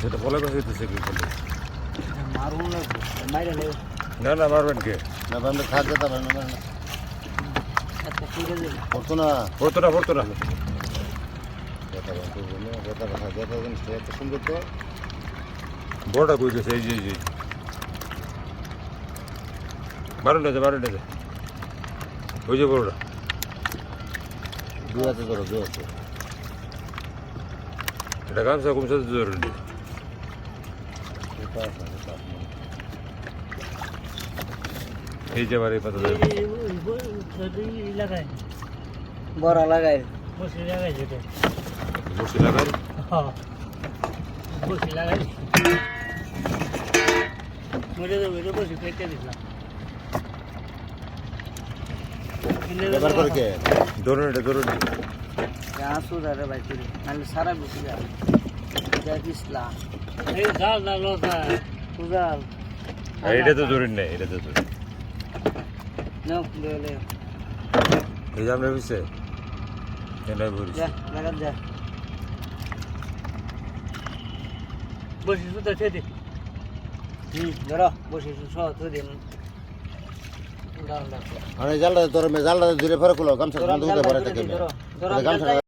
সেটা বলে বাঁচাইতেছে কি করলে মারুন না মাইরা নেই না না মারবেন কে না বান্ধব খাদ যেতে পারে না আচ্ছা ঠিক আছে পড়তো না পড়তো না পড়তো না যেতে পারে না যেতে কথা যেতে জিনিসটা এত সুন্দর তো বড়টা কই গেছে এই যে এই যে মারুন না মারুন না ওই যে বড়টা দু হাতে ধরো দু হাতে এটা গামছা কুমছা জরুরি এটা আছে এটা আছে এই যে বাড়ি পাতা লাগাই বড় লাগাই বসে লাগাই যেতে বসে লাগাই বসে লাগাই মরে যাবে এটা বসে কেটে দিলাম ব্যবহার করে কে ধরুন এটা ধরুন আসো দাদা ভাই তুই নাহলে সারা বেশি যা দেখিসলা এই জাল না লোটা তুজাল এটা তো ধরুন না এটা তো ধরুন নাও লে এই যে আমরা বুঝছে এটা বলি যা লাগা যা বসে সুতা ছেড়ে ধরো বসে সহ তো দিন আরে জালটা ধরে জালটা ধরে ফেরে খুলো গামছা বন্ধ করে পরে থাকে ধরো গামছা